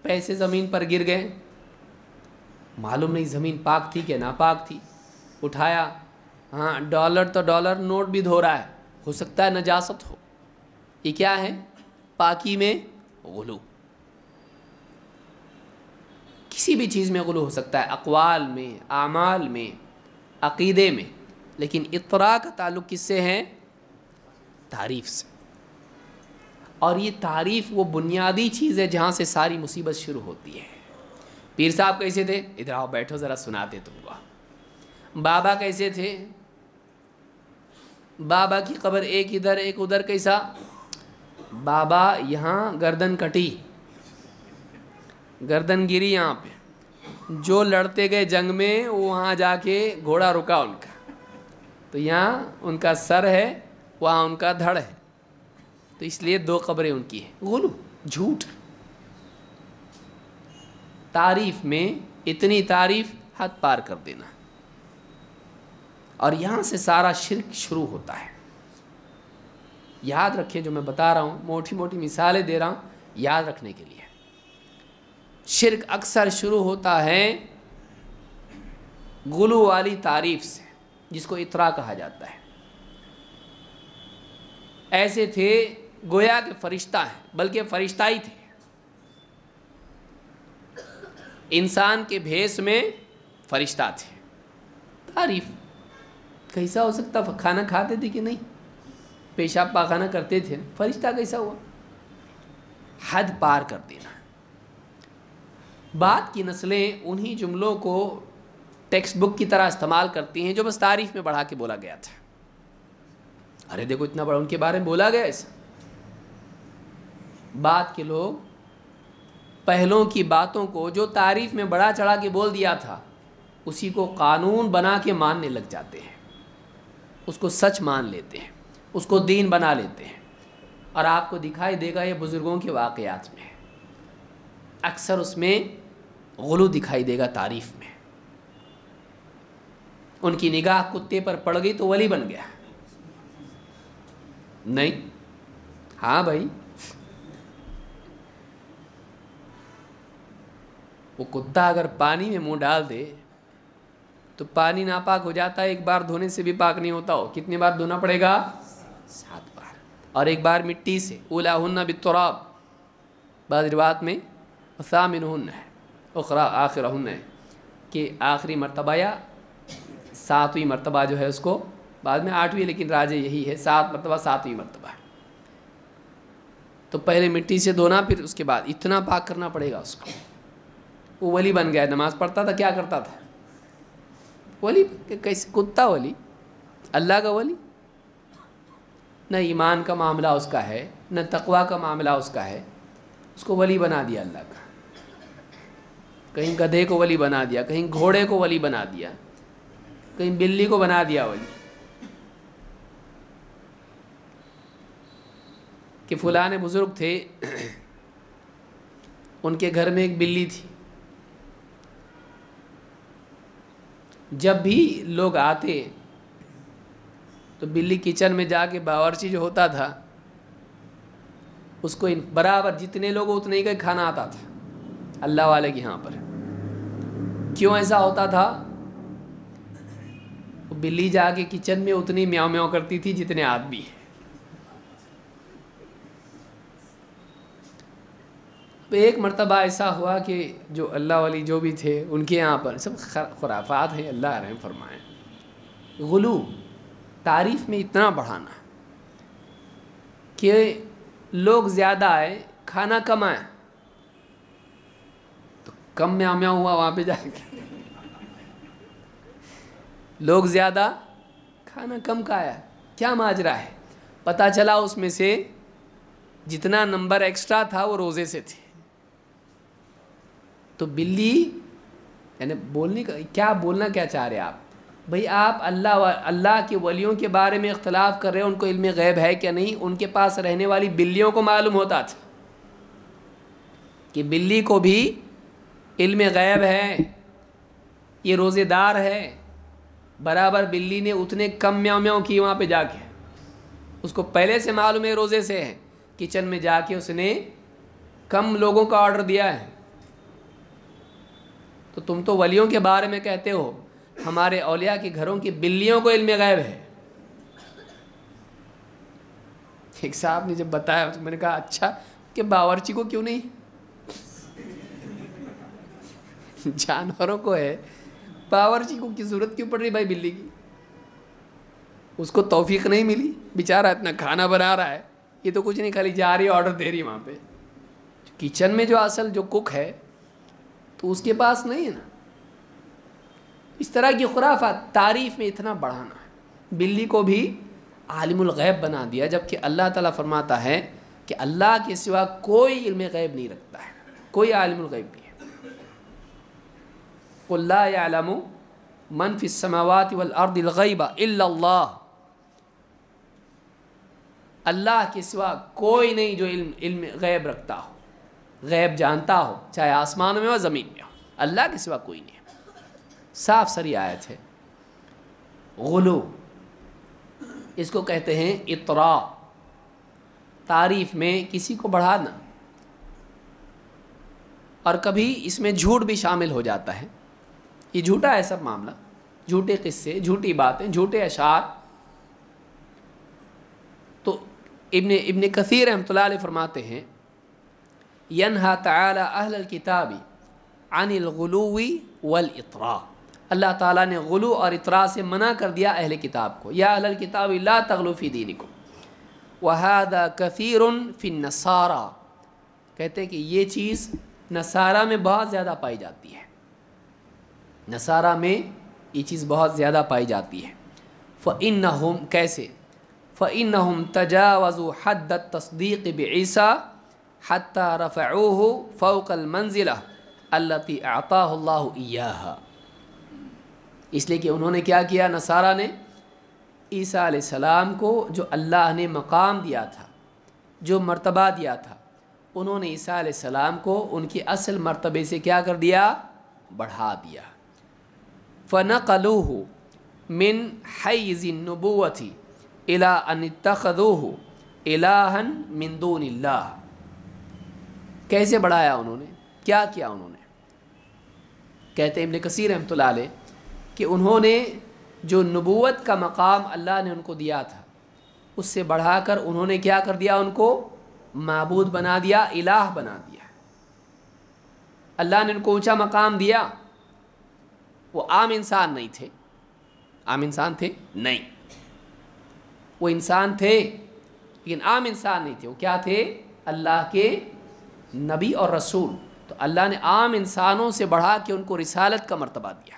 پیسے زمین پر گر گئے، معلوم نہیں زمین پاک تھی کہ ناپاک تھی، اٹھایا، ہاں ڈالر تو ڈالر نوٹ بھی دھو رہا ہے، ہو سکتا ہے نجاست ہو، یہ کیا ہے؟ پاکی میں غلو۔ کسی بھی چیز میں غلو ہو سکتا ہے، اقوال میں، اعمال میں، عقیدے میں، لیکن اطراء کا تعلق کس سے ہے؟ تعریف سے۔ اور یہ تعریف وہ بنیادی چیز ہے جہاں سے ساری مصیبت شروع ہوتی ہے۔ پیر صاحب کیسے تھے؟ ادھر آؤ بیٹھو ذرا سناتے تم کو۔ بابا کیسے تھے؟ بابا کی قبر ایک ادھر ایک ادھر، کیسا؟ بابا یہاں گردن کٹی، گردن گری یہاں پہ، جو لڑتے گئے جنگ میں وہاں جا کے گھوڑا رکا ان کا، تو یہاں ان کا سر ہے، وہاں ان کا دھڑ ہے، تو اس لیے دو قبریں ان کی ہیں۔ غلو، جھوٹ۔ تعریف میں اتنی تعریف حد پار کر دینا، اور یہاں سے سارا شرک شروع ہوتا ہے۔ یاد رکھیں جو میں بتا رہا ہوں، موٹی موٹی مثالیں دے رہا ہوں یاد رکھنے کے لیے۔ شرک اکثر شروع ہوتا ہے غلو والی تعریف سے، جس کو اطراء کہا جاتا ہے۔ ایسے تھے گویا کہ فرشتہ ہیں، بلکہ فرشتہ ہی تھے، انسان کے بھیس میں فرشتہ تھے۔ تعریف کیسا ہو سکتا؟ کھانا کھاتے تھے کہ نہیں؟ پیشاب پاخانہ کرتے تھے، فرشتہ کیسا ہوا؟ حد پار کر دینا۔ بعد کی نسلیں انہی جملوں کو ٹیکسٹ بک کی طرح استعمال کرتی ہیں جو بس تعریف میں بڑھا کے بولا گیا تھا۔ ارے دیکھو اتنا بڑا ان کے بارے میں بولا گیا ایسا۔ بعد کے لوگ پہلوں کی باتوں کو جو تعریف میں بڑا چڑھا کے بول دیا تھا، اسی کو قانون بنا کے ماننے لگ جاتے ہیں، اس کو سچ مان لیتے ہیں، اس کو دین بنا لیتے ہیں۔ اور آپ کو دکھائی دے گا یہ بزرگوں کے واقعات میں اکثر اس میں غلو دکھائی دے گا۔ تعریف میں ان کی نگاہ کتے پر پڑ گئی تو ولی بن گیا، نہیں؟ ہاں بھائی، وہ کتا اگر پانی میں منہ ڈال دے تو پانی ناپاک ہو جاتا ہے، ایک بار دھونے سے بھی پاک نہیں ہوتا ہو، کتنی بار دھونا پڑے گا؟ 7 بار، اور ایک بار مٹی سے۔ اولاہن بالتراب، بعض روایات میں ثامنہن ہے، اخری آخرہن ہے کہ آخری مرتبہ یا 7ویں مرتبہ جو ہے اس کو، بعد میں 8ویں، لیکن راجے یہی ہے 7 مرتبہ 7ویں مرتبہ ہے۔ تو پہلے مٹی سے دھونا، پھر اس کے بعد اتنا پاک کرنا پڑے گا اس کو۔ وہ ولی بن گیا، نماز پڑھتا تھا، کیا کرتا تھا؟ ولی۔ کیسے کتا ولی؟ اللہ کا ولی؟ نہ ایمان کا معاملہ اس کا ہے، نہ تقوی کا معاملہ اس کا ہے، اس کو ولی بنا دیا اللہ کا۔ کہیں گدھے کو ولی بنا دیا، کہیں گھوڑے کو ولی بنا دیا، کہیں بلی کو بنا دیا ولی، کہ فلاں بزرگ تھے، ان کے گھر میں ایک بلی تھی، جب بھی لوگ آتے تو بلی کچن میں جا کے باورچی جو ہوتا تھا اس کو برابر جتنے لوگ اتنے ہی کا کھانا آتا تھا اللہ والے کے یہاں پر۔ کیوں ایسا ہوتا تھا؟ وہ بلی جا کے کچن میں اتنی میاؤ میاؤ کرتی تھی جتنے آدمی ہیں۔ ایک مرتبہ ایسا ہوا کہ جو اللہ والی جو بھی تھے ان کے یہاں پر سب خرافات ہیں، اللہ رحم فرمائے، غلو تعریف میں اتنا بڑھانا کہ لوگ زیادہ آئے، کھانا کم آیا تو کم میاں میاں ہوا وہاں پہ جا کے، لوگ زیادہ کھانا کم کا آیا، کیا ماجرا ہے؟ پتہ چلا اس میں سے جتنا نمبر ایکسٹرا تھا وہ روزے سے تھے۔ تو بلی یعنی بولنے کا کیا، بولنا کیا چاہ رہے آپ؟ بھئی آپ اللہ کے ولیوں کے بارے میں اختلاف کر رہے ہیں، ان کو علم غیب ہے کیا نہیں؟ ان کے پاس رہنے والی بلیوں کو معلوم ہوتا تھا کہ بلی کو بھی علم غیب ہے، یہ روزے دار ہے، برابر بلی نے اتنے کم میاؤں میاؤں کی وہاں پہ جا کے، اس کو پہلے سے معلوم ہے روزے سے ہے، کچن میں جا کے اس نے کم لوگوں کا آرڈر دیا ہے۔ تو تم تو ولیوں کے بارے میں کہتے ہو، ہمارے اولیاء کے گھروں کی بلیوں کو علم غیب ہے۔ ایک صاحب نے جب بتایا تو میں نے کہا اچھا، کہ باورچی کو کیوں نہیں؟ جانوروں کو ہے، باورچی کو کی ضرورت کیوں پڑ رہی بھائی بلی کی؟ اس کو توفیق نہیں ملی، بیچارہ اتنا کھانا بنا رہا ہے، یہ تو کچھ نہیں، خالی جا رہی آرڈر دے رہی وہاں پہ۔ کچن میں جو اصل جو کک ہے تو اس کے پاس نہیں ہے نا۔ اس طرح کی خرافات تعریف میں اتنا بڑھانا ہے، بلی کو بھی عالم الغیب بنا دیا، جبکہ اللہ تعالیٰ فرماتا ہے کہ اللہ کے سوا کوئی علم غیب نہیں رکھتا ہے، کوئی عالم الغیب نہیں ہے۔ قُلْ لَا يَعْلَمُ مَنْ فِي السَّمَاوَاتِ وَالْأَرْضِ الْغَيْبَ إِلَّا اللَّهُ، اللہ کے سوا کوئی نہیں جو علم غیب رکھتا ہو، غیب جانتا ہو، چاہے آسمانوں میں ہو زمین میں ہو، اللہ کے سوا کوئی نہیں ہے۔ صاف سری آیت ہے۔ غلو، اس کو کہتے ہیں اطراء، تعریف میں کسی کو بڑھانا، اور کبھی اس میں جھوٹ بھی شامل ہو جاتا ہے۔ یہ جھوٹا ہے سب معاملہ، جھوٹے قصے، جھوٹی باتیں، جھوٹے اشعار۔ تو ابن کثیر رحمۃ اللہ علیہ فرماتے ہیں ینہا تعالی اہل الکتاب عن الغلو والاطراء، اللہ تعالیٰ نے غلو اور اطراء سے منع کر دیا اہل کتاب کو۔ یا اہل الکتاب لا تغلو فی دینکم وہذا کثیر فی النصارى، کہتے ہیں کہ یہ چیز نصارہ میں بہت زیادہ پائی جاتی ہے، نصارہ میں یہ چیز بہت زیادہ پائی جاتی ہے۔ فإنہم، کیسے؟ فإنہم تجاوزوا حد التصدیق بعیسیٰ حتی رفعوہ فوق المنزلہ التي اعطاہ اللہ ایاہا، اس لیے کہ انہوں نے کیا کیا، نصارہ نے عیسیٰ علیہ السلام کو جو اللہ نے مقام دیا تھا، جو مرتبہ دیا تھا، انہوں نے عیسیٰ علیہ السلام کو ان کی اصل مرتبے سے کیا کر دیا، بڑھا دیا۔ فَنَقَلُوهُ مِنْ حَيِّزِ النُّبُوَّةِ إِلَىٰ أَنِ اتَّخَذُوهُ إِلَٰهًا مِنْ دُونِ اللَّهِ، کیسے بڑھایا انہوں نے، کیا کیا انہوں نے؟ کہتے ہیں ابن کثیر رحمۃ اللہ علیہ کہ انہوں نے جو نبوت کا مقام اللہ نے ان کو دیا تھا، اس سے بڑھا کر انہوں نے کیا کر دیا، ان کو معبود بنا دیا، الہ بنا دیا۔ اللہ نے ان کو اونچا مقام دیا، وہ عام انسان نہیں تھے، عام انسان تھے نہیں، وہ انسان تھے لیکن عام انسان نہیں تھے، وہ کیا تھے، اللہ کے نبی اور رسول۔ تو اللہ نے عام انسانوں سے بڑھا کے ان کو رسالت کا مرتبہ دیا،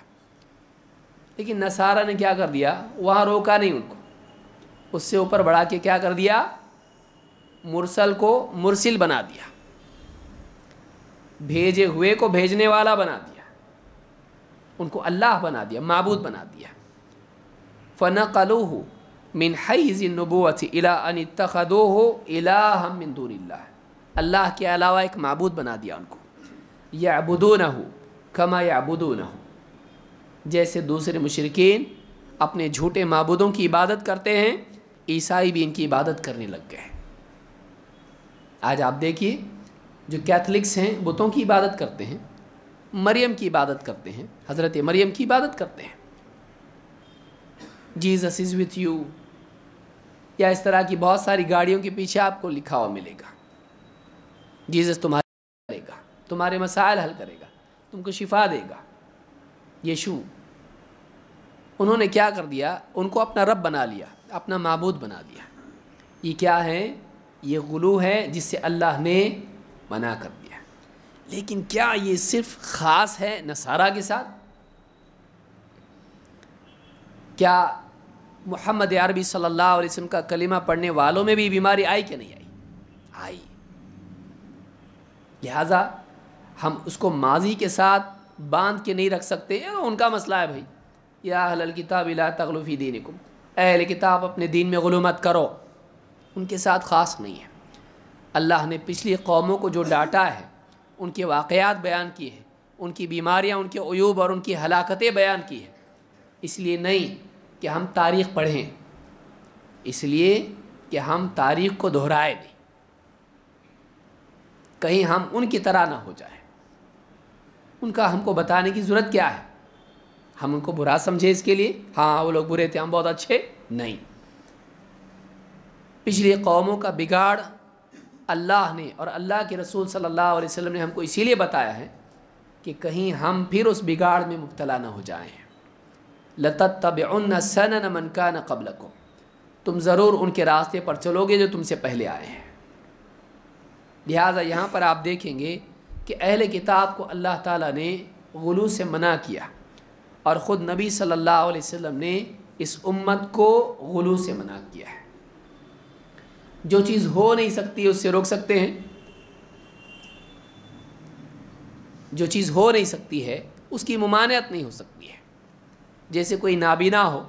لیکن نصارہ نے کیا کر دیا، وہاں روکا نہیں ان کو، اس سے اوپر بڑھا کے کیا کر دیا، مرسل کو مرسل بنا دیا، بھیجے ہوئے کو بھیجنے والا بنا دیا، ان کو اللہ بنا دیا، معبود بنا دیا۔ فَنَقَلُوهُ مِنْ حَيِّزِ النُّبُوَّةِ إِلَىٰ أَنِ اتَّخَذُوهُ إِلَٰهًا مِنْ دُونِ اللَّهِ، اللہ کے علاوہ ایک معبود بنا دیا ان کو۔ يَعْبُدُونَهُ كَمَا يَعْبُدُونَهُ، جیسے دوسرے مشرکین اپنے جھوٹے معبودوں کی عبادت کرتے ہیں، عیسائی بھی ان کی عبادت کرنے لگ گئے ہیں۔ آج آپ دیکھیے جو کیتھولکس ہیں بتوں کی عبادت کرتے ہیں، مریم کی عبادت کرتے ہیں، حضرت مریم کی عبادت کرتے ہیں، جیزس از وتھ یو، یا اس طرح کی بہت ساری گاڑیوں کے پیچھے آپ کو لکھا ہوا ملے گا، جیزس تمہارے کرے گا، تمہارے مسائل حل کرے گا، تم کو شفا دے گا، یشوع۔ انہوں نے کیا کر دیا، ان کو اپنا رب بنا لیا، اپنا معبود بنا دیا۔ یہ کیا ہے، یہ غلو ہے جس سے اللہ نے منع کر دیا۔ لیکن کیا یہ صرف خاص ہے نصارہ کے ساتھ؟ کیا محمد عربی صلی اللہ علیہ وسلم کا کلمہ پڑھنے والوں میں بھی بیماری آئی کہ نہیں آئی؟ آئی۔ لہٰذا ہم اس کو ماضی کے ساتھ باندھ کے نہیں رکھ سکتے، ان کا مسئلہ ہے بھائی، یا اہل الکتاب لا تغلو فی دینکم، اہل کتاب اپنے دین میں غلو مت کرو، ان کے ساتھ خاص نہیں ہے۔ اللہ نے پچھلی قوموں کو جو ڈانٹا ہے، ان کے واقعات بیان کیے ہیں، ان کی بیماریاں، ان کے عیوب اور ان کی ہلاکتیں بیان کی ہیں، اس لیے نہیں کہ ہم تاریخ پڑھیں، اس لیے کہ ہم تاریخ کو دہرائے نہیں، کہیں ہم ان کی طرح نہ ہو جائیں۔ ان کا ہم کو بتانے کی ضرورت کیا ہے؟ ہم ان کو برا سمجھے اس کے لیے؟ ہاں وہ لوگ برے تھے، ہم بہت اچھے؟ نہیں۔ پچھلی قوموں کا بگاڑ اللہ نے اور اللہ کے رسول صلی اللہ علیہ وسلم نے ہم کو اسی لیے بتایا ہے کہ کہیں ہم پھر اس بگاڑ میں مبتلا نہ ہو جائیں۔ لَتَتَّبِعُنَّ سَنَنَ مَنْ كَانَ قَبْلَكُمْ، تم ضرور ان کے راستے پر چلو گے جو تم سے پہلے آئے ہیں۔ لہٰذا یہاں پر آپ دیکھیں گے کہ اہل کتاب کو اللہ تعالیٰ نے غلو سے منع کیا، اور خود نبی صلی اللہ علیہ وسلم نے اس امت کو غلو سے منع کیا ہے۔ جو چیز ہو نہیں سکتی اس سے روک سکتے ہیں، جو چیز ہو نہیں سکتی ہے اس کی ممانعت نہیں ہو سکتی ہے۔ جیسے کوئی نابینا ہو،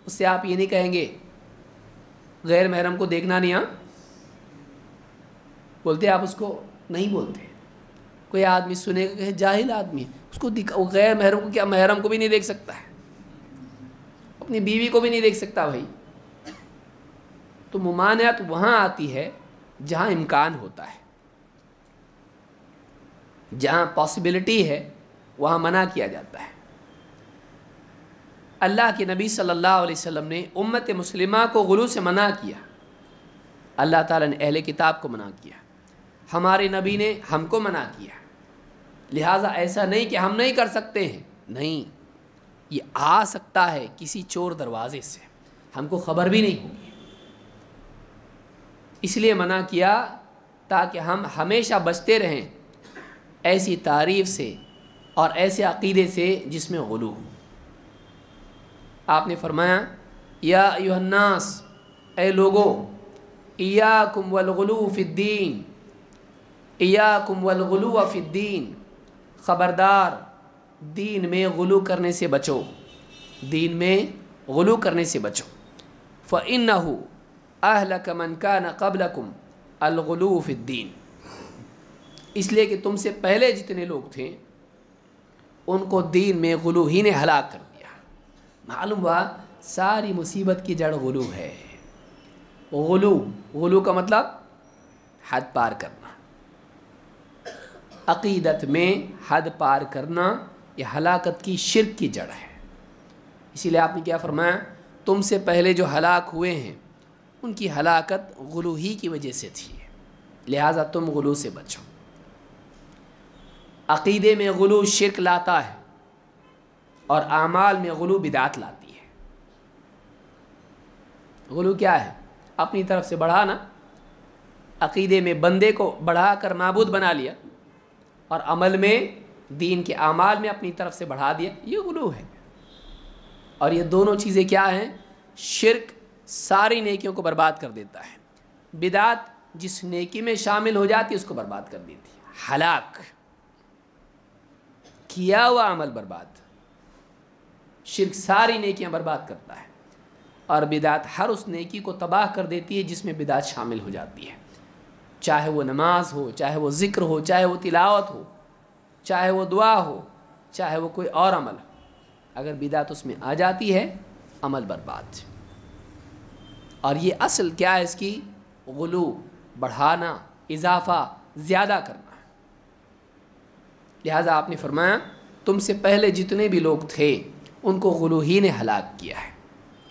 اس سے آپ یہ نہیں کہیں گے غیر محرم کو دیکھنا نہیں، ہاں بولتے آپ اس کو؟ نہیں بولتے۔ کوئی آدمی سنے گا کہ جاہل آدمی اس کو وہ غیر محرم کو، کیا محرم کو بھی نہیں دیکھ سکتا ہے، اپنی بیوی کو بھی نہیں دیکھ سکتا بھائی۔ تو ممانعت وہاں آتی ہے جہاں امکان ہوتا ہے، جہاں پاسبلٹی ہے وہاں منع کیا جاتا ہے۔ اللہ کے نبی صلی اللہ علیہ وسلم نے امت مسلمہ کو غلو سے منع کیا، اللہ تعالیٰ نے اہل کتاب کو منع کیا، ہمارے نبی نے ہم کو منع کیا۔ لہٰذا ایسا نہیں کہ ہم نہیں کر سکتے ہیں، نہیں، یہ آ سکتا ہے کسی چور دروازے سے، ہم کو خبر بھی نہیں ہوگی، اس لیے منع کیا تاکہ ہم ہمیشہ بچتے رہیں ایسی تعریف سے اور ایسے عقیدے سے جس میں غلو ہو۔ آپ نے فرمایا یا ایھا الناس، اے لوگو، ایاکم والغلو فی الدین، ایاکم والغلو فی الدین، خبردار دین میں غلو کرنے سے بچو، دین میں غلو کرنے سے بچو۔ فإنہ اہلک من کان قبلکم الغلو فی الدین، اس لیے کہ تم سے پہلے جتنے لوگ تھے ان کو دین میں غلو ہی نے ہلاک کر دیا۔ معلوم ہوا ساری مصیبت کی جڑ غلو ہے۔ غلو کا مطلب حد پار کرنا، عقیدت میں حد پار کرنا، یہ ہلاکت کی شرک کی جڑ ہے۔ اسی لیے آپ نے کیا فرمایا؟ تم سے پہلے جو ہلاک ہوئے ہیں ان کی ہلاکت غلو ہی کی وجہ سے تھی، لہٰذا تم غلو سے بچو۔ عقیدے میں غلو شرک لاتا ہے، اور اعمال میں غلو بدعت لاتی ہے۔ غلو کیا ہے؟ اپنی طرف سے بڑھانا، عقیدے میں بندے کو بڑھا کر معبود بنا لیا، اور عمل میں دین کے اعمال میں اپنی طرف سے بڑھا دیا، یہ غلو ہے۔ اور یہ دونوں چیزیں کیا ہیں؟ شرک ساری نیکیوں کو برباد کر دیتا ہے، بدعت جس نیکی میں شامل ہو جاتی ہے اس کو برباد کر دیتی ہے، ہلاک، کیا ہوا عمل برباد۔ شرک ساری نیکیاں برباد کرتا ہے، اور بدعت ہر اس نیکی کو تباہ کر دیتی ہے جس میں بدعت شامل ہو جاتی ہے، چاہے وہ نماز ہو، چاہے وہ ذکر ہو، چاہے وہ تلاوت ہو، چاہے وہ دعا ہو، چاہے وہ کوئی اور عمل ہو، اگر بدعت اس میں آ جاتی ہے عمل برباد۔ اور یہ اصل کیا ہے اس کی؟ غلو، بڑھانا، اضافہ، زیادہ کرنا۔ لہٰذا آپ نے فرمایا تم سے پہلے جتنے بھی لوگ تھے ان کو غلو ہی نے ہلاک کیا ہے۔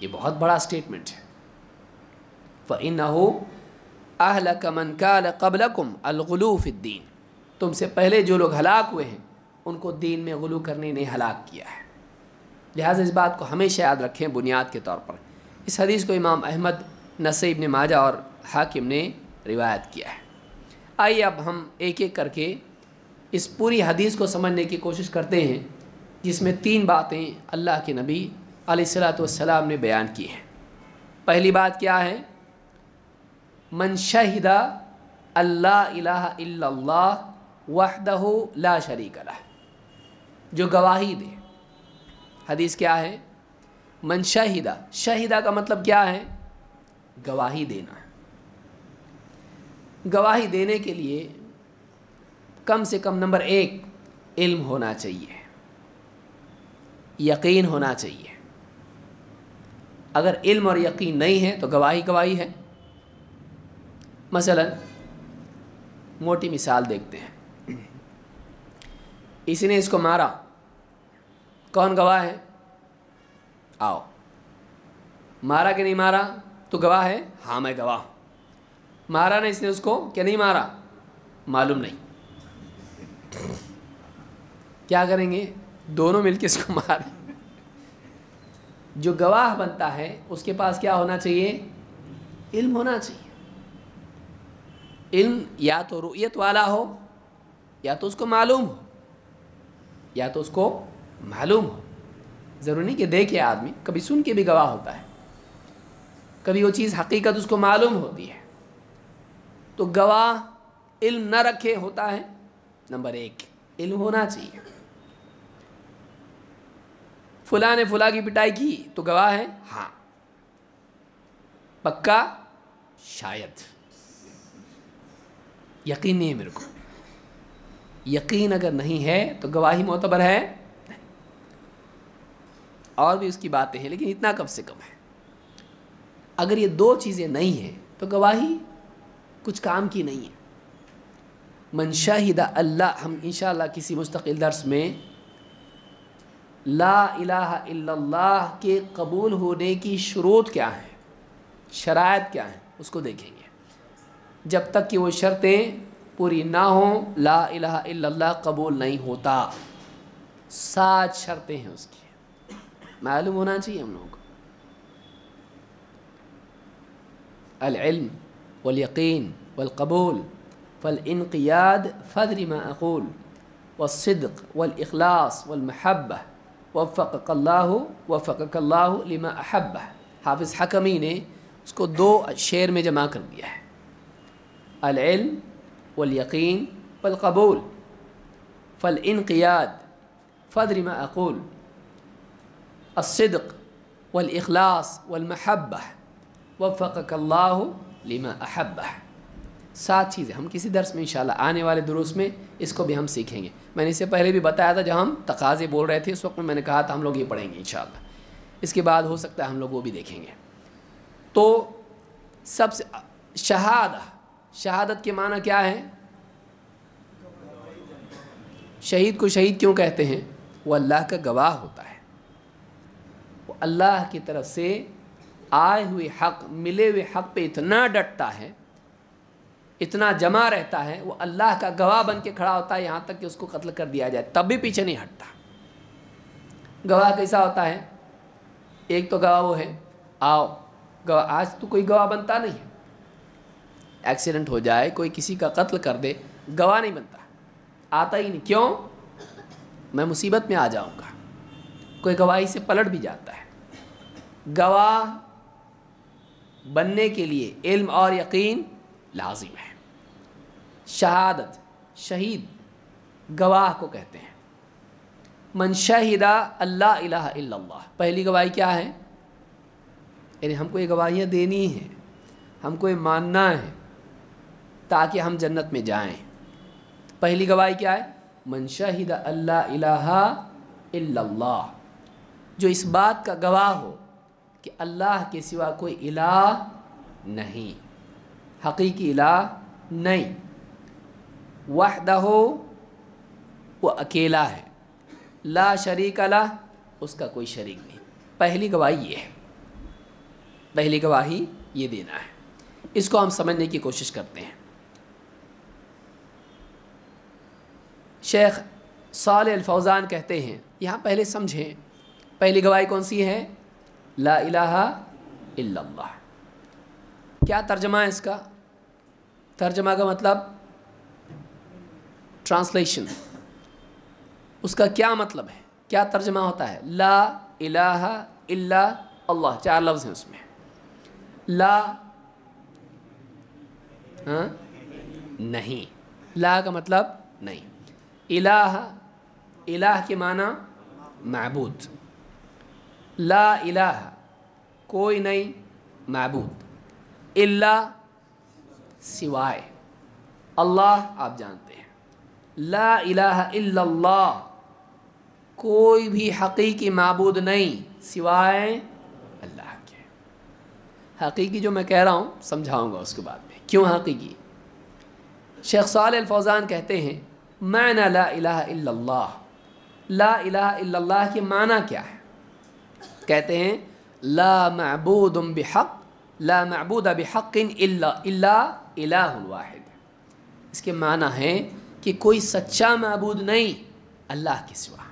یہ بہت بڑا سٹیٹمنٹ ہے۔ فَإِنَّهُ أَهْلَكَ مَنْ كَانَ قَبْلَكُمْ الْغُلُو فِي الدِّينِ، تم سے پہلے جو لوگ ہلاک ہوئے ہیں ان کو دین میں غلو کرنے نے ہلاک کیا ہے۔ لہٰذا اس بات کو ہمیشہ یاد رکھیں بنیاد کے طور پر۔ اس حدیث کو امام احمد، نسائی، ابن ماجہ اور حاکم نے روایت کیا ہے۔ آئیے اب ہم ایک ایک کر کے اس پوری حدیث کو سمجھنے کی کوشش کرتے ہیں، جس میں 3 باتیں اللہ کے نبی علیہ الصلوۃ والسلام نے بیان کی ہیں۔ پہلی بات کیا ہے؟ من شہد اللہ الہ الا اللہ وحدہ لا شریک لہ، جو گواہی دے۔ حدیث کیا ہے؟ من شہدہ، شہدہ کا مطلب کیا ہے؟ گواہی دینا۔ گواہی دینے کے لیے کم سے کم نمبر 1 علم ہونا چاہیے، یقین ہونا چاہیے۔ اگر علم اور یقین نہیں ہے تو گواہی گواہی ہے، مثلا موٹی مثال دیکھتے ہیں، اسی نے اس کو مارا، کون گواہ ہے؟ آؤ، مارا کہ نہیں مارا؟ تو گواہ ہے؟ ہاں میں گواہ ہوں۔ مارا نا اس نے اس کو کہ نہیں مارا؟ معلوم نہیں۔ کیا کریں گے؟ دونوں مل کے اس کو ماریں۔ جو گواہ بنتا ہے اس کے پاس کیا ہونا چاہیے؟ علم ہونا چاہیے۔ علم یا تو رؤیت والا ہو، یا تو اس کو معلوم ہو، یا تو اس کو معلوم ہو۔ ضروری نہیں کہ دیکھے آدمی، کبھی سن کے بھی گواہ ہوتا ہے، کبھی وہ چیز حقیقت اس کو معلوم ہوتی ہے۔ تو گواہ علم نہ رکھے ہوتا ہے، نمبر ایک علم ہونا چاہیے۔ فلاں نے فلاں کی پٹائی کی تو گواہ ہے؟ ہاں۔ پکا؟ شاید۔ یقین نہیں ہے میرے کو۔ یقین اگر نہیں ہے تو گواہی معتبر ہے؟ اور بھی اس کی باتیں ہیں، لیکن اتنا کم سے کم ہے۔ اگر یہ دو چیزیں نہیں ہیں تو گواہی کچھ کام کی نہیں ہے۔ من شاہد اللہ، ہم انشاءاللہ کسی مستقل درس میں لا الہ الا اللہ کے قبول ہونے کی شروط کیا ہیں، شرائط کیا ہیں، اس کو دیکھیں گے۔ جب تک کہ وہ شرطیں پوری نہ ہوں لا الہ الا اللہ قبول نہیں ہوتا۔ 7 شرطیں ہیں اس کی، معلوم ہونا چاہیے ہم لوگوں کو۔ العلم والیقین والقبول فالانقیاد فدر ما اقول والصدق والاخلاص والمحبہ وفقک اللہ لما احبہ۔ حافظ حکمی نے اس کو 2 شعر میں جمع کر دیا ہے، العلم والیقین والقبول فالانقیاد فدر ما اقول الصدق والاخلاص والمحبہ وفقک اللہ لما احبہ۔ 7 چیزیں ہم کسی درس میں انشاءاللہ آنے والے دروس میں اس کو بھی ہم سیکھیں گے۔ میں نے اس سے پہلے بھی بتایا تھا، جب ہم تقاضے بول رہے تھے اس وقت میں نے کہا تھا ہم لوگ یہ پڑھیں گے انشاءاللہ۔ اس کے بعد ہو سکتا ہے ہم لوگ وہ بھی دیکھیں گے۔ تو سب سے شہادت کے معنی کیا ہے؟ شہید کو شہید کیوں کہتے ہیں؟ وہ اللہ کا گواہ ہوتا ہے، وہ اللہ کی طرف سے آئے ہوئے حق، ملے ہوئے حق پہ اتنا ڈٹتا ہے، اتنا جمع رہتا ہے، وہ اللہ کا گواہ بن کے کھڑا ہوتا ہے یہاں تک کہ اس کو قتل کر دیا جائے تب بھی پیچھے نہیں ہٹتا۔ گواہ کیسا ہوتا ہے؟ ایک تو گواہ وہ ہے، آؤ گواہ، آج تو کوئی گواہ بنتا نہیں ہے، ایکسیڈنٹ ہو جائے، کوئی کسی کا قتل کر دے، گواہ نہیں بنتا، آتا ہی نہیں۔ کیوں؟ میں مصیبت میں آ جاؤں گا، کوئی گواہی سے پلٹ بھی جاتا ہے۔ گواہ بننے کے لیے علم اور یقین لازم ہے۔ شہادت، شہید گواہ کو کہتے ہیں۔ من شہد اللہ الہ الا اللہ، پہلی گواہی کیا ہے؟ یعنی ہم کو یہ گواہیاں دینی ہیں، ہم کو یہ ماننا ہے تاکہ ہم جنت میں جائیں۔ پہلی گواہی کیا ہے؟ من شہد اللہ الہ الا اللہ، جو اس بات کا گواہ ہو کہ اللہ کے سوا کوئی الہ نہیں، حقیقی الہ نہیں، وحدہ، وہ اکیلا ہے، لا شریک لہ، اس کا کوئی شریک نہیں۔ پہلی گواہی یہ ہے، پہلی گواہی یہ دینا ہے۔ اس کو ہم سمجھنے کی کوشش کرتے ہیں۔ شیخ صالح الفوزان کہتے ہیں، یہاں پہلے سمجھیں پہلی گواہی کون سی ہے؟ لا الہ الا اللہ۔ کیا ترجمہ ہے اس کا؟ ترجمہ کا مطلب ٹرانسلیشن، اس کا کیا مطلب ہے، کیا ترجمہ ہوتا ہے؟ لا الہ الا اللہ، 4 لفظ ہیں اس میں۔ لا نہیں، لا کا مطلب نہیں، الہ، الہ کے معنی معبود، لا الہ کوئی نہیں معبود، الا سوائے، اللہ آپ جانتے ہیں، لا الہ الا اللہ کوئی بھی حقیقی معبود نہیں سوائے اللہ کے۔ حقیقی جو میں کہہ رہا ہوں سمجھاؤں گا اس کے بعد میں کیوں حقیقی. شیخ صالح الفوزان کہتے ہیں معنی لا الہ الا اللہ، لا الہ الا اللہ کے معنی کیا ہے؟ کہتے ہیں لا معبود بحق، لا معبود بحق الا الہ واحد. اس کے معنی ہے کہ کوئی سچا معبود نہیں اللہ کے سوا،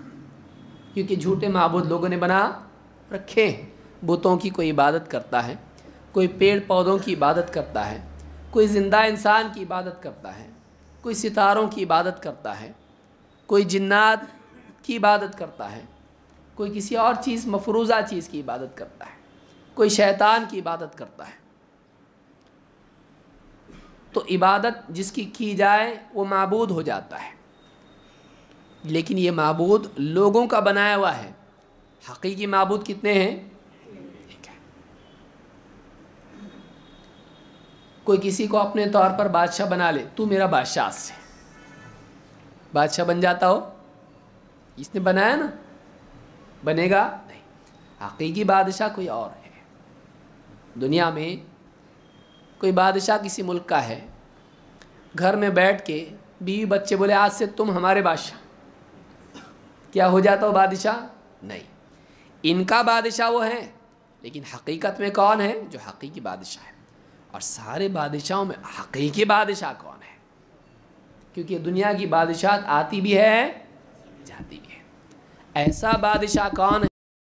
کیونکہ جھوٹے معبود لوگوں نے بنا رکھے ہیں. بتوں کی کوئی عبادت کرتا ہے، کوئی پیڑ پودوں کی عبادت کرتا ہے، کوئی زندہ انسان کی عبادت کرتا ہے، کوئی ستاروں کی عبادت کرتا ہے، کوئی جنات کی عبادت کرتا ہے، کوئی کسی اور چیز مفروضہ چیز کی عبادت کرتا ہے، کوئی شیطان کی عبادت کرتا ہے. تو عبادت جس کی جائے وہ معبود ہو جاتا ہے. لیکن یہ معبود لوگوں کا بنایا ہوا ہے. حقیقی معبود کتنے ہیں؟ ایک ہے. کوئی کسی کو اپنے طور پر بادشاہ بنا لے، تو میرا بادشاہ سے بادشاہ بن جاتا ہو، اس نے بنایا نا، بنے گا نہیں. حقیقی بادشاہ کوئی اور ہے. دنیا میں کوئی بادشاہ کسی ملک کا ہے، گھر میں بیٹھ کے بیوی بچے بولے آج سے تم ہمارے بادشاہ، کیا ہو جاتا ہو بادشاہ؟ نہیں. ان کا بادشاہ وہ ہیں، لیکن حقیقت میں کون ہے؟ جو حقیقی بادشاہ ہے. اور سارے بادشاہوں میں حقیقی بادشاہ کون ہے؟ کیونکہ دنیا کی بادشاہت آتی بھی ہے جاتی بھی ہے. ایسا بادشاہ کون